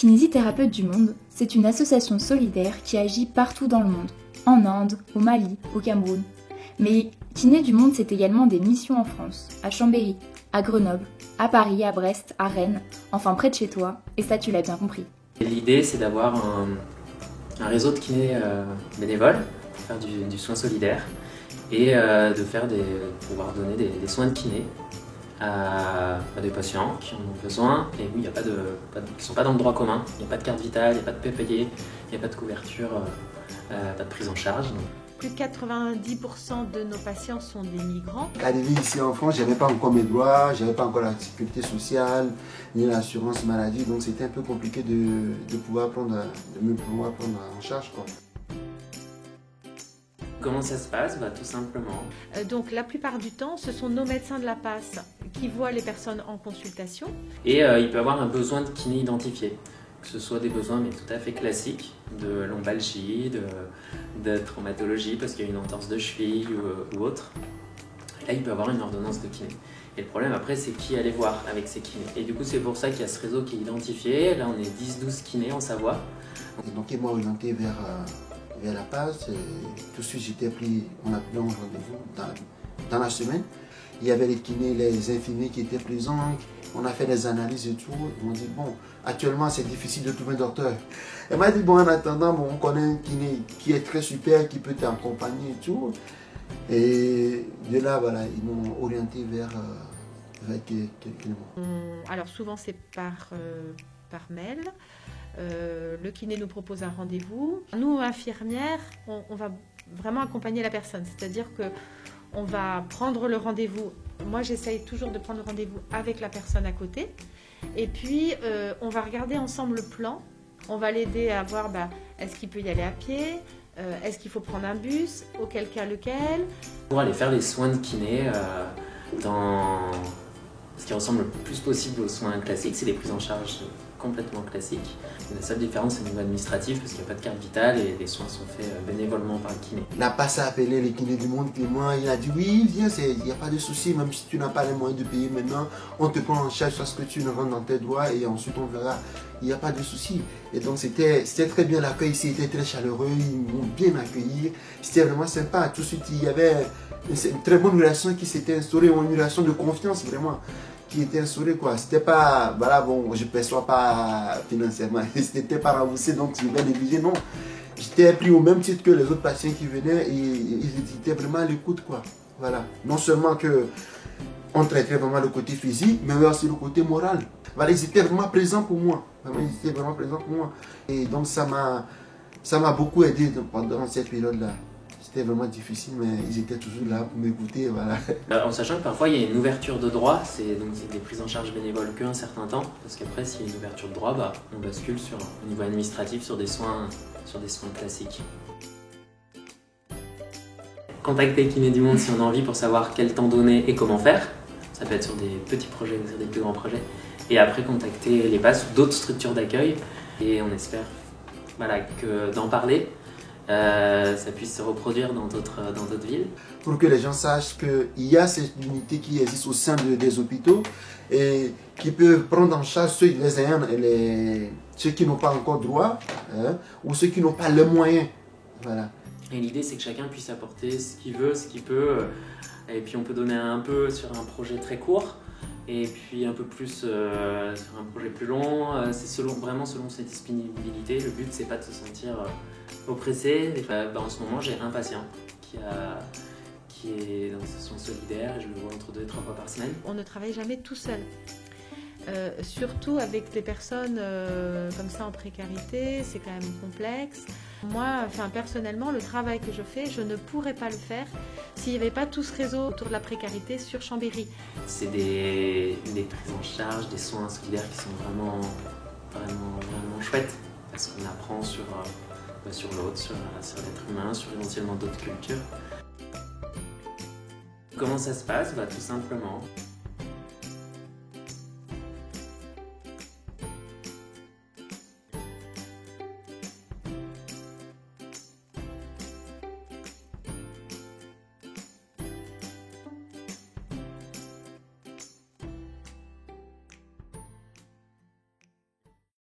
Kinésithérapeutes du Monde, c'est une association solidaire qui agit partout dans le monde, en Inde, au Mali, au Cameroun. Mais Kiné du Monde, c'est également des missions en France, à Chambéry, à Grenoble, à Paris, à Brest, à Rennes, enfin près de chez toi, et ça tu l'as bien compris. L'idée c'est d'avoir un réseau de kinés bénévoles pour faire du soin solidaire et pouvoir donner des soins de kiné à des patients qui en ont besoin et où il y a qui ne sont pas dans le droit commun, il n'y a pas de carte vitale, il n'y a pas de PPD, il n'y a pas de couverture, pas de prise en charge. Donc. Plus de 90% de nos patients sont des migrants. Arrivé ici en France, je n'avais pas encore mes droits, je n'avais pas encore la sécurité sociale, ni l'assurance maladie, donc c'était un peu compliqué de me pouvoir prendre en charge, quoi. Comment ça se passe? Tout simplement. Donc la plupart du temps, ce sont nos médecins de la passe qui voient les personnes en consultation. Et il peut y avoir un besoin de kiné identifié, que ce soit des besoins mais tout à fait classiques, de lombalgie, de traumatologie parce qu'il y a une entorse de cheville ou autre. Et là, il peut y avoir une ordonnance de kiné. Et le problème après, c'est qui aller voir avec ces kinés. Et du coup, c'est pour ça qu'il y a ce réseau qui est identifié. Là, on est 10-12 kinés en Savoie. Donc, ils m'ont orienté vers la passe. Tout de suite, j'étais pris, on a pris un rendez-vous dans la semaine. Il y avait les kinés, les infirmiers qui étaient présents. On a fait des analyses et tout. Ils m'ont dit, bon, actuellement, c'est difficile de trouver un docteur. Elle m'a dit, bon, en attendant, bon, on connaît un kiné qui est très super, qui peut t'accompagner et tout. Et de là, voilà, ils m'ont orienté vers quelqu'un. Alors souvent, c'est par mail. Le kiné nous propose un rendez-vous. Nous, infirmières, on va vraiment accompagner la personne. C'est-à-dire qu'on va prendre le rendez-vous. Moi, j'essaye toujours de prendre le rendez-vous avec la personne à côté. Et puis, on va regarder ensemble le plan. On va l'aider à voir, est-ce qu'il peut y aller à pied? Est-ce qu'il faut prendre un bus? Auquel cas, lequel? Pour aller faire les soins de kiné dans ce qui ressemble le plus possible aux soins classiques, c'est des prises en charge complètement classiques. La seule différence c'est au niveau administratif parce qu'il n'y a pas de carte vitale et les soins sont faits bénévolement par le kiné. La passe a appelé les kinés du monde Clément, il a dit oui viens, il n'y a pas de souci, même si tu n'as pas les moyens de payer maintenant, on te prend en charge parce que tu ne rentres dans tes droits et ensuite on verra, il n'y a pas de souci. Et donc c'était très bien, l'accueil ici était très chaleureux, ils m'ont bien accueilli, c'était vraiment sympa. Tout de suite il y avait une très bonne relation qui s'était instaurée, une relation de confiance vraiment qui était instaurée, quoi. C'était pas, voilà, bon, je ne perçois pas financièrement, c'était pas remboursé donc je vais négliger, non. J'étais pris au même titre que les autres patients qui venaient et ils étaient vraiment à l'écoute, quoi. Voilà. Non seulement que on traitait vraiment le côté physique, mais aussi le côté moral. Voilà, ils étaient vraiment présents pour moi. Vraiment, ils étaient vraiment présents pour moi. Et donc ça m'a beaucoup aidé pendant cette période-là. C'était vraiment difficile, mais ils étaient toujours là pour m'écouter, voilà. En sachant que parfois il y a une ouverture de droit, c'est des prises en charge bénévoles qu'un certain temps, parce qu'après s'il y a une ouverture de droit, on bascule au niveau administratif sur des soins classiques. Contactez Kiné du Monde si on a envie pour savoir quel temps donner et comment faire. Ça peut être sur des petits projets ou sur des plus grands projets. Et après contacter les PASS ou d'autres structures d'accueil. Et on espère que d'en parler, ça puisse se reproduire dans d'autres villes. Pour que les gens sachent qu'il y a cette unité qui existe au sein des hôpitaux et qui peut prendre en charge ceux qui n'ont pas encore droit ou ceux qui n'ont pas les moyens. Voilà. Et l'idée c'est que chacun puisse apporter ce qu'il veut, ce qu'il peut. Et puis on peut donner un peu sur un projet très court. Et puis un peu plus sur un projet plus long, c'est vraiment selon ses disponibilités. Le but c'est pas de se sentir oppressé. En ce moment j'ai un patient qui est dans ce soin solidaire et je le vois entre 2 et 3 fois par semaine. On ne travaille jamais tout seul. Surtout avec des personnes comme ça en précarité, c'est quand même complexe. Moi, personnellement, le travail que je fais, je ne pourrais pas le faire s'il n'y avait pas tout ce réseau autour de la précarité sur Chambéry. C'est des prises en charge, des soins solidaires qui sont vraiment chouettes parce qu'on apprend sur l'autre, sur l'être humain, sur éventuellement d'autres cultures. Comment ça se passe? Tout simplement.